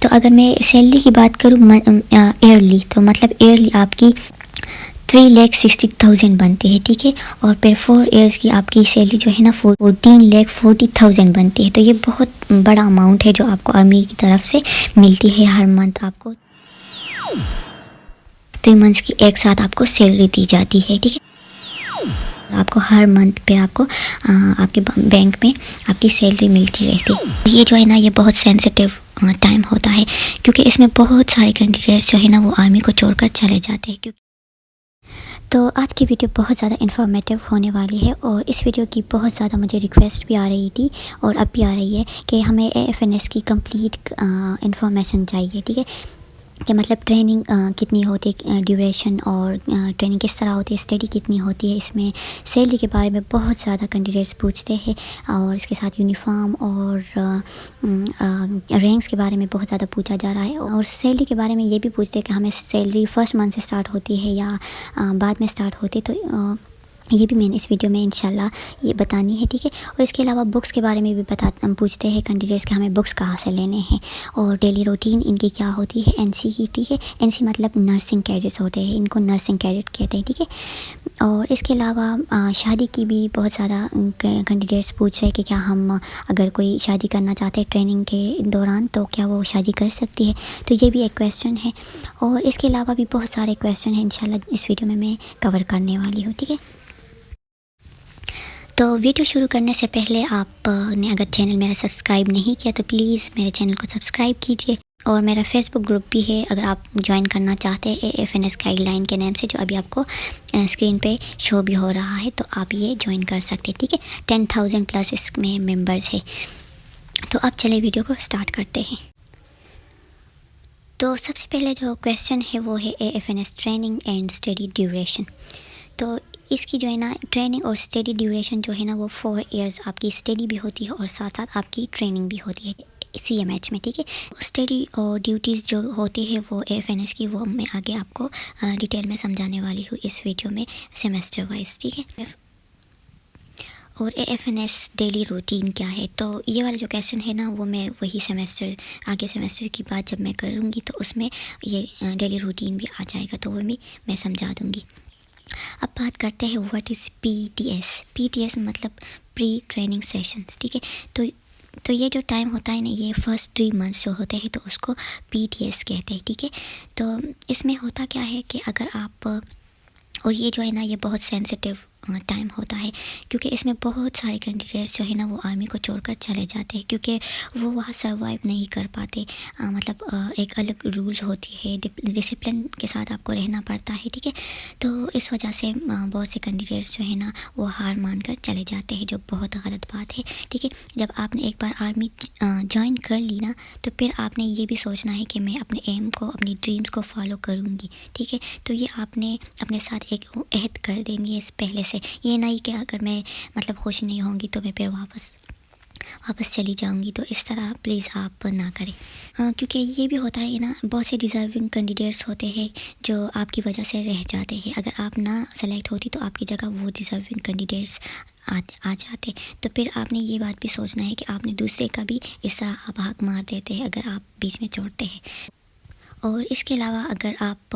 تو اگر میں سیلری کی بات کروں ایئرلی، تو مطلب ایئرلی آپ کی 3,60,000 بنتی ہے، ٹھیک ہے، اور پھر 4 ایئرس کی آپ کی سیلری جو ہے نا 14,40,000 بنتی ہے. تو یہ بہت بڑا اماؤنٹ ہے جو آپ کو آرمی کی طرف سے ملتی ہے ہر منتھ. آپ کو 3 منتھس کی ایک ساتھ آپ کو سیلری دی جاتی ہے، ٹھیک ہے. آپ کو ہر منتھ پہ آپ کو آپ کے بینک میں آپ کی سیلری ملتی رہتی ہے. یہ جو ہے نا یہ بہت سینسٹیو ٹائم ہوتا ہے، کیونکہ اس میں بہت سارے کینڈیڈیٹس جو ہے نا وہ آرمی کو چھوڑ کر چلے جاتے ہیں. تو آج کی ویڈیو بہت زیادہ انفارمیٹیو ہونے والی ہے، اور اس ویڈیو کی بہت زیادہ مجھے ریکویسٹ بھی آ رہی تھی اور اب بھی آ رہی ہے کہ ہمیں AFNS کی کمپلیٹ انفارمیشن چاہیے، ٹھیک ہے، کہ مطلب ٹریننگ کتنی ہوتی ہے، ڈیوریشن، اور ٹریننگ کس طرح ہوتی ہے، اسٹڈی کتنی ہوتی ہے، اس میں سیلری کے بارے میں بہت زیادہ کینڈیڈیٹس پوچھتے ہیں، اور اس کے ساتھ یونیفارم اور رینکس کے بارے میں بہت زیادہ پوچھا جا رہا ہے، اور سیلری کے بارے میں یہ بھی پوچھتے ہیں کہ ہمیں سیلری فرسٹ منتھ سے اسٹارٹ ہوتی ہے یا بعد میں اسٹارٹ ہوتی ہے. تو یہ بھی میں نے اس ویڈیو میں انشاءاللہ یہ بتانی ہے، ٹھیک ہے. اور اس کے علاوہ بکس کے بارے میں بھی پوچھتے ہیں کینڈیڈیٹس کہ ہمیں بکس کہاں سے لینے ہیں، اور ڈیلی روٹین ان کی کیا ہوتی ہے NC کی، ٹھیک ہے. NC مطلب نرسنگ کیڈٹس ہوتے ہیں، ان کو نرسنگ کیڈٹ کہتے ہیں، ٹھیک ہے. اور اس کے علاوہ شادی کی بھی بہت زیادہ کینڈیڈیٹس پوچھ رہے ہیں کہ کیا ہم اگر کوئی شادی کرنا چاہتے ہیں ٹریننگ کے دوران تو کیا وہ شادی کر سکتی ہے. تو یہ بھی ایک کویسچن ہے، اور اس کے علاوہ بھی بہت سارے کویسچن ہیں انشاءاللہ اس ویڈیو میں کور کرنے والی ہوں، ٹھیک ہے. تو ویڈیو شروع کرنے سے پہلے آپ نے اگر چینل میرا سبسکرائب نہیں کیا تو پلیز میرے چینل کو سبسکرائب کیجیے، اور میرا فیس بک گروپ بھی ہے اگر آپ جوائن کرنا چاہتے ہیں AFNS گائیڈ لائن کے نیم سے، جو ابھی آپ کو اسکرین پہ شو بھی ہو رہا ہے، تو آپ یہ جوائن کر سکتے ہیں، ٹھیک ہے. 10,000 پلس اس میں ممبرز ہے. تو اب چلے ویڈیو کو سٹارٹ کرتے ہیں. تو سب سے پہلے جو کویسچن ہے وہ ہے AFNS training and study duration. تو اس کی جو ہے نا ٹریننگ اور اسٹڈی ڈیوریشن جو ہے نا وہ 4 ایئرز آپ کی اسٹڈی بھی ہوتی ہے اور ساتھ ساتھ آپ کی ٹریننگ بھی ہوتی ہے CMH میں، ٹھیک ہے. اسٹڈی اور ڈیوٹیز جو ہوتی ہے وہ AFNS کی، وہ میں آگے آپ کو ڈیٹیل میں سمجھانے والی ہوں اس ویڈیو میں سیمسٹر وائز، ٹھیک ہے. اور AFNS ڈیلی روٹین کیا ہے، تو یہ والا جو کویسچن ہے نا وہ میں وہی آگے سیمسٹر کی بات جب میں کروں گی تو اس میں یہ ڈیلی روٹین بھی آ جائے گا، تو وہ بھی میں سمجھا دوں گی. اب بات کرتے ہیں واٹ از PTS مطلب پری ٹریننگ سیشنز، ٹھیک ہے. تو یہ جو ٹائم ہوتا ہے نا یہ فرسٹ 3 منتھس جو ہوتے ہیں تو اس کو PTS کہتے ہیں، ٹھیک ہے. تو اس میں ہوتا کیا ہے کہ اگر آپ، اور یہ جو ہے نا یہ بہت سینسٹیو ٹائم ہوتا ہے، کیونکہ اس میں بہت سارے کینڈیڈیٹس جو ہے نا وہ آرمی کو چھوڑ کر چلے جاتے ہیں، کیونکہ وہ وہاں سروائیو نہیں کر پاتے. مطلب ایک الگ رولز ہوتی ہے، ڈسپلن کے ساتھ آپ کو رہنا پڑتا ہے، ٹھیک ہے. تو اس وجہ سے بہت سے کینڈیڈیٹس جو ہے نا وہ ہار مان کر چلے جاتے ہیں، جو بہت غلط بات ہے، ٹھیک ہے. جب آپ نے ایک بار آرمی جوائن کر لی نا تو پھر آپ نے یہ بھی سوچنا ہے کہ میں اپنے ایم کو، اپنی ڈریمز کو فالو کروں گی، ٹھیک ہے. تو یہ آپ نے اپنے ساتھ ایک عہد کر دیں گے اس پہلے سے، یہ نہیں کہ اگر میں مطلب خوش نہیں ہوں گی تو میں پھر واپس چلی جاؤں گی. تو اس طرح پلیز آپ نہ کریں، کیونکہ یہ بھی ہوتا ہے نا بہت سے ڈیزرونگ کینڈیڈیٹس ہوتے ہیں جو آپ کی وجہ سے رہ جاتے ہیں. اگر آپ نہ سلیکٹ ہوتی تو آپ کی جگہ وہ ڈیزرونگ کینڈیڈیٹس آ جاتے. تو پھر آپ نے یہ بات بھی سوچنا ہے کہ آپ نے دوسرے کا بھی اس طرح آپ حق مار دیتے ہیں اگر آپ بیچ میں چھوڑتے ہیں. اور اس کے علاوہ اگر آپ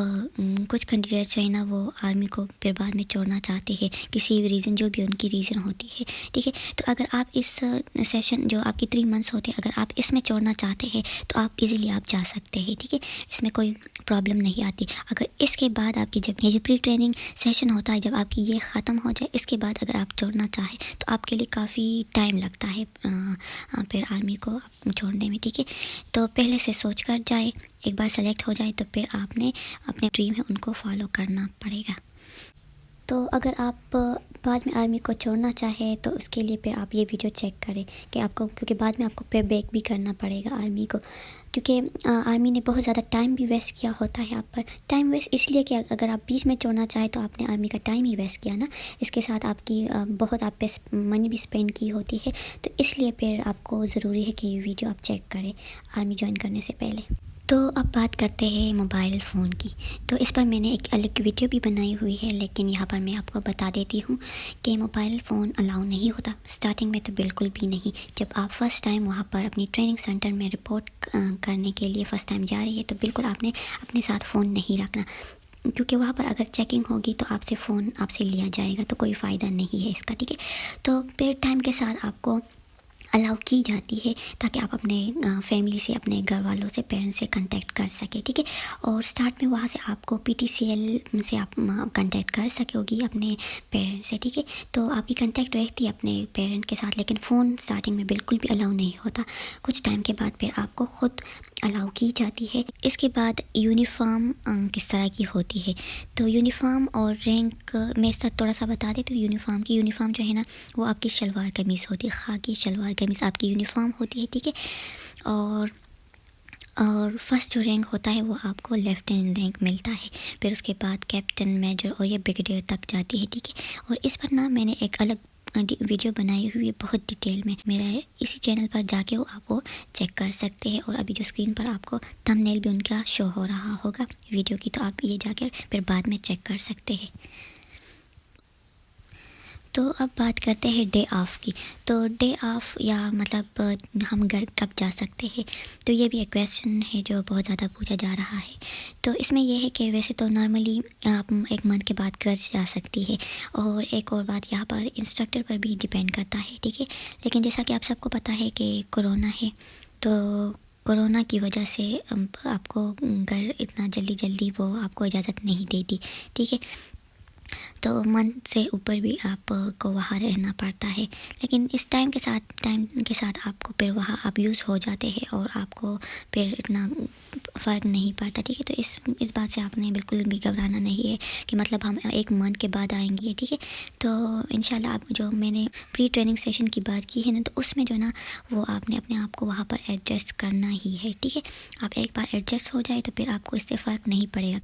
کچھ کینڈیڈیٹس جو ہے نا وہ آرمی کو پھر بعد میں چھوڑنا چاہتے ہیں کسی بھی ریزن، جو بھی ان کی ریزن ہوتی ہے، ٹھیک ہے. تو اگر آپ اس سیشن جو آپ کی 3 منتھس ہوتے ہیں اگر آپ اس میں چھوڑنا چاہتے ہیں تو آپ ایزیلی آپ جا سکتے ہیں، ٹھیک ہے. اس میں کوئی پرابلم نہیں آتی. اگر اس کے بعد آپ کی جب یہ جو پری ٹریننگ سیشن ہوتا ہے جب آپ کی یہ ختم ہو جائے، اس کے بعد اگر آپ چھوڑنا چاہیں تو آپ کے لیے کافی ٹائم لگتا ہے پھر آرمی کو چھوڑنے میں، ٹھیک ہے. تو پہلے سے سوچ کر جائے، ایک بار سلیکٹ ہو جائے تو پھر آپ نے اپنے ڈریم ہے ان کو فالو کرنا پڑے گا. تو اگر آپ بعد میں آرمی کو چھوڑنا چاہیں تو اس کے لیے پھر آپ یہ ویڈیو چیک کریں کہ آپ کو، کیونکہ بعد میں آپ کو پے بیک بھی کرنا پڑے گا آرمی کو، کیونکہ آرمی نے بہت زیادہ ٹائم بھی ویسٹ کیا ہوتا ہے آپ پر. ٹائم ویسٹ اس لیے کہ اگر آپ بیچ میں چھوڑنا چاہیں تو آپ نے آرمی کا ٹائم ہی ویسٹ کیا نا، اس کے ساتھ آپ کی بہت آپ پہ منی بھی اسپینڈ کی ہوتی ہے. تو اس لیے پھر آپ کو ضروری ہے کہ یہ ویڈیو آپ چیک کریں آرمی جوائن کرنے سے پہلے. تو اب بات کرتے ہیں موبائل فون کی. تو اس پر میں نے ایک الگ ویڈیو بھی بنائی ہوئی ہے، لیکن یہاں پر میں آپ کو بتا دیتی ہوں کہ موبائل فون الاؤ نہیں ہوتا اسٹارٹنگ میں، تو بالکل بھی نہیں. جب آپ فرسٹ ٹائم وہاں پر اپنی ٹریننگ سینٹر میں رپورٹ کرنے کے لیے فرسٹ ٹائم جا رہی ہے، تو بالکل آپ نے اپنے ساتھ فون نہیں رکھنا، کیونکہ وہاں پر اگر چیکنگ ہوگی تو آپ سے فون آپ سے لیا جائے گا، تو کوئی فائدہ نہیں ہے اس کا. ٹھیک ہے، تو پھر ٹائم کے ساتھ آپ کو الاؤ کی جاتی ہے تاکہ آپ اپنے فیملی سے، اپنے گھر والوں سے، پیرنٹس سے کنٹیکٹ کر سکیں. ٹھیک ہے، اور سٹارٹ میں وہاں سے آپ کو PTCL سے آپ کنٹیکٹ کر سکو گی اپنے پیرنٹ سے. ٹھیک ہے، تو آپ کی کنٹیکٹ رہتی ہے اپنے پیرنٹ کے ساتھ، لیکن فون سٹارٹنگ میں بالکل بھی الاؤ نہیں ہوتا. کچھ ٹائم کے بعد پھر آپ کو خود الاؤ کی جاتی ہے. اس کے بعد یونیفارم کس طرح کی ہوتی ہے، تو یونیفارم اور رینک میں اس تھوڑا سا بتا دیں. تو یونیفارم جو ہے نا، وہ آپ کی شلوار قمیص ہوتی ہے، خاکی شلوار قمیص آپ کی یونیفارم ہوتی ہے. ٹھیک ہے، اور فرسٹ جو رینک ہوتا ہے وہ آپ کو لیفٹیننٹ رینک ملتا ہے، پھر اس کے بعد کیپٹن، میجر اور یہ بریگیڈیئر تک جاتی ہے. ٹھیک ہے، اور اس پر نا میں نے ایک الگ ویڈیو بنائی ہوئی ہے بہت ڈیٹیل میں، میرا اسی چینل پر جا کے وہ آپ وہ چیک کر سکتے ہیں. اور ابھی جو اسکرین پر آپ کو تھمبنیل بھی ان کا شو ہو رہا ہوگا ویڈیو کی، تو آپ یہ جا کے پھر بعد میں چیک کر سکتے ہیں. تو اب بات کرتے ہیں ڈے آف کی. تو ڈے آف یا مطلب ہم گھر کب جا سکتے ہیں، تو یہ بھی ایک کویسچن ہے جو بہت زیادہ پوچھا جا رہا ہے. تو اس میں یہ ہے کہ ویسے تو نارملی آپ ایک منتھ کے بعد گھر جا سکتی ہے، اور ایک اور بات یہاں پر انسٹرکٹر پر بھی ڈیپینڈ کرتا ہے. ٹھیک ہے، لیکن جیسا کہ آپ سب کو پتہ ہے کہ کرونا ہے، تو کرونا کی وجہ سے آپ کو گھر اتنا جلدی وہ آپ کو اجازت نہیں دیتی. ٹھیک ہے، تو منتھ سے اوپر بھی آپ کو وہاں رہنا پڑتا ہے، لیکن اس ٹائم کے ساتھ آپ کو پھر وہاں آپ یوز ہو جاتے ہیں اور آپ کو پھر اتنا فرق نہیں پڑتا. ٹھیک ہے، تو اس بات سے آپ نے بالکل بھی گھبرانا نہیں ہے کہ مطلب ہم ایک منتھ کے بعد آئیں گے. ٹھیک ہے، تو انشاءاللہ آپ جو میں نے پری ٹریننگ سیشن کی بات کی ہے نا، تو اس میں جو نا وہ آپ نے اپنے آپ کو وہاں پر ایڈجسٹ کرنا ہی ہے. ٹھیک ہے، آپ ایک بار ایڈجسٹ ہو جائے تو پھر آپ کو اس سے فرق نہیں پڑے گا.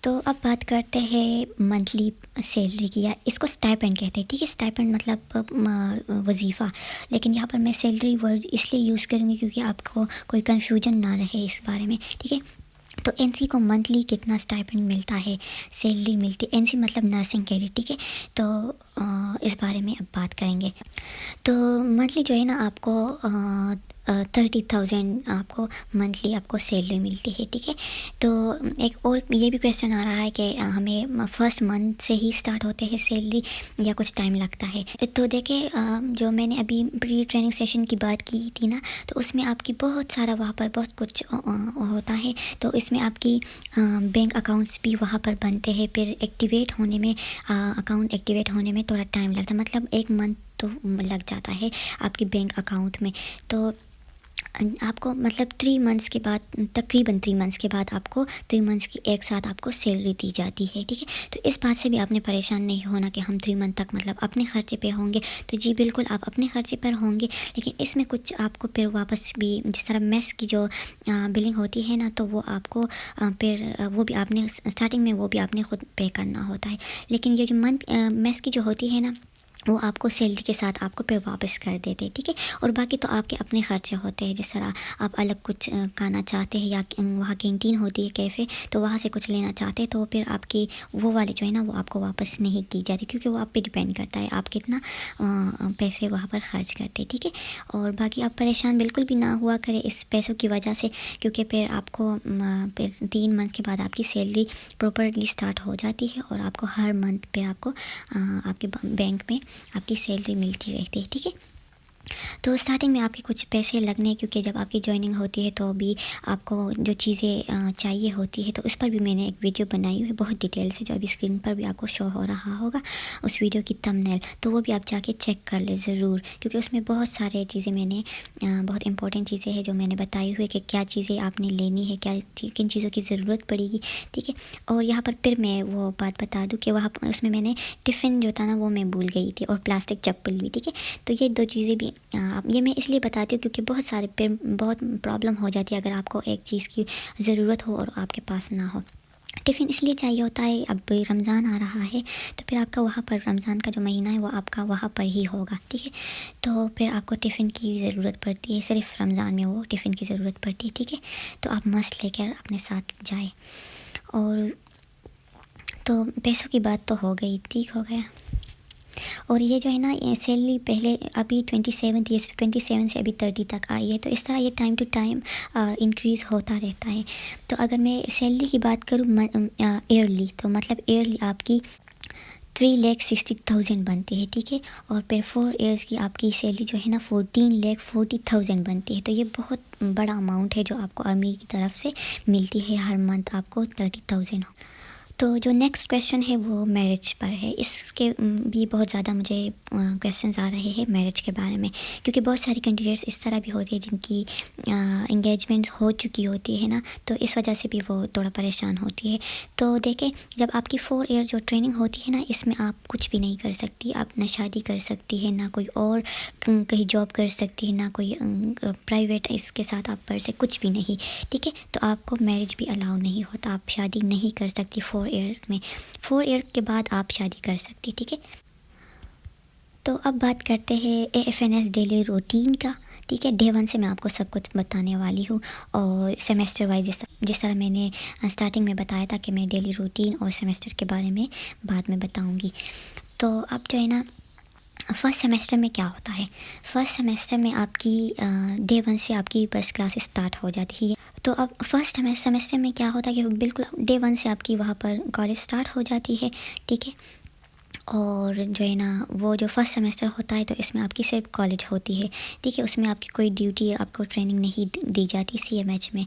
تو اب بات کرتے ہیں منتھلی سیلری کی، یا اس کو اسٹائپنڈ کہتے ہیں. ٹھیک ہے، اسٹائپنڈ مطلب وظیفہ، لیکن یہاں پر میں سیلری ورڈ اس لیے یوز کروں گی کیونکہ آپ کو کوئی کنفیوژن نہ رہے اس بارے میں. ٹھیک ہے، تو NC کو منتھلی کتنا اسٹائپنڈ ملتا ہے، سیلری ملتی ہے. NC مطلب نرسنگ کے لیے. ٹھیک ہے، تو اس بارے میں اب بات کریں گے. تو منتھلی جو ہے نا آپ کو 30,000 آپ کو منتھلی آپ کو سیلری ملتی ہے. ٹھیک ہے، تو ایک اور یہ بھی کویسچن آ رہا ہے کہ ہمیں فرسٹ منتھ سے ہی اسٹارٹ ہوتے ہیں سیلری یا کچھ ٹائم لگتا ہے. تو دیکھیں، جو میں نے ابھی پری ٹریننگ سیشن کی بات کی تھی نا، تو اس میں آپ کی بہت سارا وہاں پر بہت کچھ ہوتا ہے. تو اس میں آپ کی بینک اکاؤنٹس بھی وہاں پر بنتے ہیں، پھر ایکٹیویٹ ہونے میں اکاؤنٹ ایکٹیویٹ ہونے میں تھوڑا ٹائم لگتا ہے، مطلب ایک منتھ تو لگ جاتا ہے آپ کی بینک اکاؤنٹ میں. تو آپ کو مطلب 3 منتھس کے بعد، تقریباً 3 منتھس کے بعد آپ کو 3 منتھس کی ایک ساتھ آپ کو سیلری دی جاتی ہے. ٹھیک ہے، تو اس بات سے بھی آپ نے پریشان نہیں ہونا کہ ہم 3 منتھ تک مطلب اپنے خرچے پہ ہوں گے. تو جی بالکل آپ اپنے خرچے پر ہوں گے، لیکن اس میں کچھ آپ کو پھر واپس بھی، جس طرح میس کی جو بلنگ ہوتی ہے نا، تو وہ آپ کو پھر وہ بھی آپ نے اسٹارٹنگ میں وہ بھی آپ نے خود پے کرنا ہوتا ہے. لیکن یہ جو منتھ میس کی جو ہوتی ہے نا، وہ آپ کو سیلری کے ساتھ آپ کو پھر واپس کر دیتے. ٹھیک ہے، اور باقی تو آپ کے اپنے خرچے ہوتے ہیں. جس طرح آپ الگ کچھ کھانا چاہتے ہیں یا وہاں کینٹین ہوتی ہے، کیفے، تو وہاں سے کچھ لینا چاہتے ہیں، تو پھر آپ کی وہ والے جو ہے نا وہ آپ کو واپس نہیں کی جاتی، کیونکہ وہ آپ پہ ڈیپینڈ کرتا ہے آپ کتنا پیسے وہاں پر خرچ کرتے. ٹھیک ہے، اور باقی آپ پریشان بالکل بھی نہ ہوا کرے اس پیسوں کی وجہ سے، کیونکہ پھر آپ کو پھر 3 منتھ کے بعد آپ کی سیلری پراپرلی اسٹارٹ ہو جاتی ہے، اور آپ کو ہر منتھ پھر آپ کو آپ کے بینک میں آپ کی سیلری ملتی رہتی ہے. ٹھیک ہے، تو اسٹارٹنگ میں آپ کے کچھ پیسے لگنے، کیونکہ جب آپ کی جوائننگ ہوتی ہے تو بھی آپ کو جو چیزیں چاہیے ہوتی ہے، تو اس پر بھی میں نے ایک ویڈیو بنائی ہوئی ہے بہت ڈیٹیل سے، جو ابھی اسکرین پر بھی آپ کو شو ہو رہا ہوگا اس ویڈیو کی تھمبنیل. تو وہ بھی آپ جا کے چیک کر لیں ضرور، کیونکہ اس میں بہت سارے چیزیں میں نے بہت امپورٹنٹ چیزیں ہیں جو میں نے بتائی ہوئی کہ کیا چیزیں آپ نے لینی ہے، کن چیزوں کی ضرورت پڑے گی. ٹھیک ہے، اور یہاں پر پھر میں وہ بات بتا دوں کہ وہاں اس میں نے ٹفن جو تھا نا وہ میں بھول گئی تھی، اور پلاسٹک چپل بھی. ٹھیک ہے، تو یہ 2 چیزیں بھی یہ میں اس لیے بتاتی ہوں کیونکہ بہت پرابلم ہو جاتی ہے اگر آپ کو ایک چیز کی ضرورت ہو اور آپ کے پاس نہ ہو. ٹفن اس لیے چاہیے ہوتا ہے، اب رمضان آ رہا ہے تو پھر آپ کا وہاں پر رمضان کا جو مہینہ ہے وہ آپ کا وہاں پر ہی ہوگا، ٹھیک ہے، تو پھر آپ کو ٹفن کی ضرورت پڑتی ہے، صرف رمضان میں وہ ٹفن کی ضرورت پڑتی ہے، ٹھیک ہے، تو آپ مسٹ لے کر اپنے ساتھ جائیں۔ اور تو پیسوں کی بات تو ہو گئی، ٹھیک ہو گیا۔ اور یہ جو ہے نا سیلری پہلے ابھی 27 سے ابھی 30 تک آئی ہے، تو اس طرح یہ ٹائم ٹو ٹائم انکریز ہوتا رہتا ہے۔ تو اگر میں سیلری کی بات کروں ایئرلی، تو مطلب ایئرلی آپ کی 3,60,000 بنتی ہے، ٹھیک ہے، اور پھر 4 ایئرس کی آپ کی سیلری جو ہے نا 14,40,000 بنتی ہے، تو یہ بہت بڑا اماؤنٹ ہے جو آپ کو آرمی کی طرف سے ملتی ہے، ہر منتھ آپ کو 30,000۔ تو جو نیکسٹ کویشچن ہے وہ میرج پر ہے، اس کے بھی بہت زیادہ مجھے کویشچنز آ رہے ہیں میرج کے بارے میں، کیونکہ بہت ساری کینڈیڈیٹس اس طرح بھی ہوتی ہے جن کی انگیجمنٹ ہو چکی ہوتی ہے نا، تو اس وجہ سے بھی وہ تھوڑا پریشان ہوتی ہے۔ تو دیکھیں، جب آپ کی 4 ایئر جو ٹریننگ ہوتی ہے نا، اس میں آپ کچھ بھی نہیں کر سکتی، آپ نہ شادی کر سکتی ہے، نہ کوئی اور کہیں جاب کر سکتی ہے، نہ کوئی پرائیویٹ اس کے ساتھ آپ پڑھ سکتے، کچھ بھی نہیں، ٹھیک ہے، تو آپ کو میرج بھی الاؤ نہیں ہوتا، آپ شادی نہیں کر سکتی 4 ایئرس میں، 4 ایئر کے بعد آپ شادی کر سکتی، ٹھیک ہے۔ تو اب بات کرتے ہیں AFNS ڈیلی روٹین کا، ٹھیک ہے، ڈے 1 سے میں آپ کو سب کچھ بتانے والی ہوں، اور سیمیسٹر وائز جس طرح میں نے اسٹارٹنگ میں بتایا تھا کہ میں ڈیلی روٹین اور سیمیسٹر کے بارے میں بعد میں بتاؤں گی۔ تو اب جو ہے نا فرسٹ سیمیسٹر میں کیا ہوتا ہے، فرسٹ سیمیسٹر میں آپ کی ڈے 1 سے آپ کی بس کلاس اسٹارٹ ہو جاتی ہے۔ تو اب فرسٹ سیمیسٹر میں کیا ہوتا ہے کہ بالکل ڈے 1 سے آپ کی وہاں پر کالج اسٹارٹ ہو جاتی ہے، ٹھیک ہے، اور جو ہے نا وہ جو فرسٹ سیمیسٹر ہوتا ہے تو اس میں آپ کی صرف کالج ہوتی ہے، ٹھیک ہے، اس میں آپ کی کوئی ڈیوٹی، آپ کو ٹریننگ نہیں دی جاتی CMH میں۔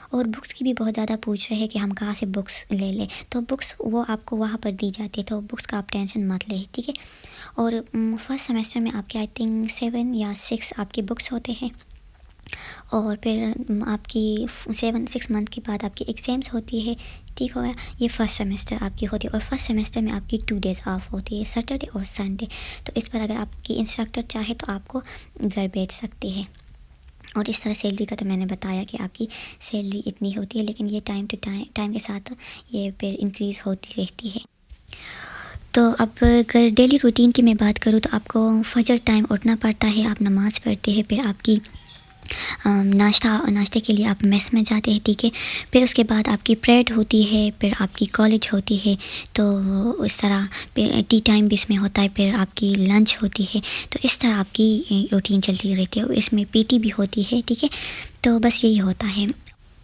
اور بکس کی بھی بہت زیادہ پوچھ رہے ہیں کہ ہم کہاں سے بکس لے لیں، تو بکس وہ آپ کو وہاں پر دی جاتی ہے، تو بکس کا آپ ٹینشن مت لیں، ٹھیک ہے۔ اور فرسٹ سیمیسٹر میں آپ کے آئی تھنک 7 یا 6 آپ کے بکس ہوتے ہیں، اور پھر آپ کی 6 منتھ کے بعد آپ کی ایگزامس ہوتی ہے، ٹھیک ہو گیا، یہ فرسٹ سیمیسٹر آپ کی ہوتی ہے۔ اور فرسٹ سیمیسٹر میں آپ کی 2 ڈیز آف ہوتی ہے، سیٹرڈے اور سنڈے، تو اس پر اگر آپ کی انسٹرکٹر چاہے تو آپ کو گھر بھیج سکتی ہے۔ اور اس طرح سیلری کا تو میں نے بتایا کہ آپ کی سیلری اتنی ہوتی ہے، لیکن یہ ٹائم ٹو ٹائم کے ساتھ یہ پھر انکریز ہوتی رہتی ہے۔ تو اب اگر ڈیلی روٹین کی میں بات کروں تو آپ کو فجر ٹائم اٹھنا پڑتا ہے، آپ نماز پڑھتے ہیں، پھر آپ کی ناشتے کے لیے آپ میس میں جاتے ہیں، ٹھیک ہے، پھر اس کے بعد آپ کی پریڈ ہوتی ہے، پھر آپ کی کالج ہوتی ہے، تو اس طرح پھر ٹی ٹائم بھی اس میں ہوتا ہے، پھر آپ کی لنچ ہوتی ہے، تو اس طرح آپ کی روٹین چلتی رہتی ہے، اس میں PT بھی ہوتی ہے، ٹھیک ہے، تو بس یہی ہوتا ہے۔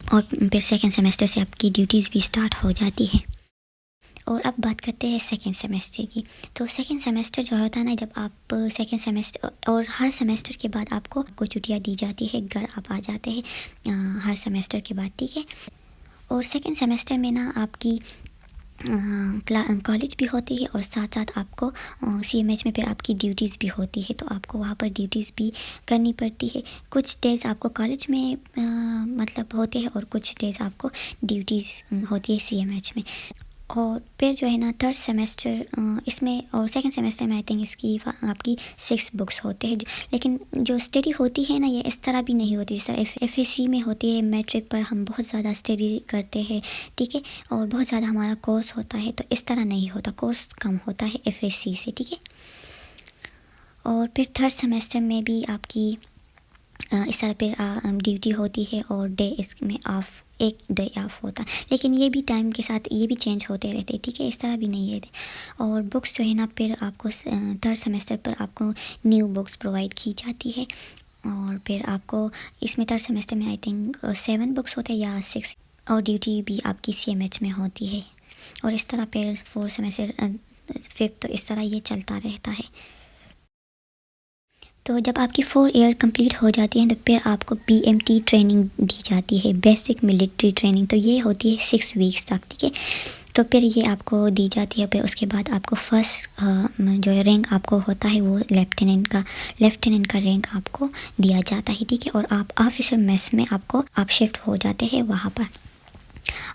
اور پھر سیکنڈ سیمیسٹر سے آپ کی ڈیوٹیز بھی اسٹارٹ ہو جاتی ہے۔ اور اب بات کرتے ہیں سیکنڈ سیمیسٹر کی۔ تو سیکنڈ سیمیسٹر جو ہوتا ہے نا، جب آپ سیکنڈ سیمیسٹر، اور ہر سیمیسٹر کے بعد آپ کو چھٹیاں دی جاتی ہے، گھر آپ آ جاتے ہیں ہر سیمیسٹر کے بعد، ٹھیک ہے۔ اور سیکنڈ سیمیسٹر میں نا آپ کی کالج بھی ہوتی ہے، اور ساتھ ساتھ آپ کو CMH میں پھر آپ کی ڈیوٹیز بھی ہوتی ہے، تو آپ کو وہاں پر ڈیوٹیز بھی کرنی پڑتی ہے۔ کچھ ڈیز آپ کو کالج میں مطلب ہوتے ہیں، اور کچھ ڈیز آپ کو ڈیوٹیز ہوتی ہے CMH میں۔ اور پھر جو ہے نا تھرڈ سیمیسٹر اس میں، اور سیکنڈ سیمیسٹر میں آئی تھنک اس کی آپ کی 6 بکس ہوتے ہیں، لیکن جو اسٹڈی ہوتی ہے نا یہ اس طرح بھی نہیں ہوتی جس طرح FSC میں ہوتی ہے۔ میٹرک پر ہم بہت زیادہ اسٹڈی کرتے ہیں، ٹھیک ہے، اور بہت زیادہ ہمارا کورس ہوتا ہے، تو اس طرح نہیں ہوتا، کورس کم ہوتا ہے FSC سے، ٹھیک ہے۔ اور پھر تھرڈ سیمیسٹر میں بھی آپ کی اس طرح پھر ڈیوٹی ہوتی ہے، اور ڈے اس میں آف، ایک ڈے آف ہوتا ہے، لیکن یہ بھی ٹائم کے ساتھ یہ بھی چینج ہوتے رہتے، ٹھیک ہے، اس طرح بھی نہیں ہے۔ اور بکس جو ہے نا پھر آپ کو تھرڈ سیمیسٹر پر آپ کو نیو بکس پرووائڈ کی جاتی ہے، اور پھر آپ کو اس میں تھرڈ سیمیسٹر میں آئی تھنک 7 بکس ہوتے ہیں یا 6، اور ڈیوٹی بھی آپ کی CMH میں ہوتی ہے، اور اس طرح پھر 4 سیمیسٹر 5، تو اس طرح یہ چلتا رہتا ہے۔ تو جب آپ کی 4 ایئر کمپلیٹ ہو جاتی ہیں تو پھر آپ کو BMT ٹریننگ دی جاتی ہے، بیسک ملٹری ٹریننگ، تو یہ ہوتی ہے 6 ویکس تک، ٹھیک ہے، تو پھر یہ آپ کو دی جاتی ہے۔ پھر اس کے بعد آپ کو فرسٹ جو رینک آپ کو ہوتا ہے وہ لیفٹیننٹ کا رینک آپ کو دیا جاتا ہے، ٹھیک ہے، اور آپ آفیسر میس میں آپ شفٹ ہو جاتے ہیں، وہاں پر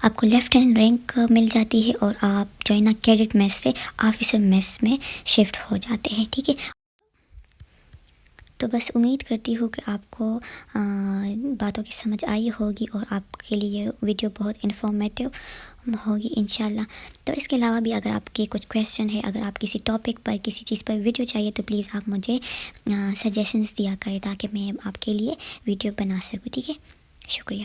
آپ کو لیفٹیننٹ رینک مل جاتی ہے، اور آپ جو ہے نا کیڈٹ میس سے آفیسر میس میں شفٹ ہو جاتے ہیں، ٹھیک ہے۔ تو بس امید کرتی ہوں کہ آپ کو باتوں کی سمجھ آئی ہوگی، اور آپ کے لیے ویڈیو بہت انفارمیٹیو ہوگی انشاءاللہ. تو اس کے علاوہ بھی اگر آپ کے کچھ کویسچن ہے، اگر آپ کسی ٹاپک پر کسی چیز پر ویڈیو چاہیے تو پلیز آپ مجھے سجیشنز دیا کریں تاکہ میں آپ کے لیے ویڈیو بنا سکوں. ٹھیک ہے، شکریہ.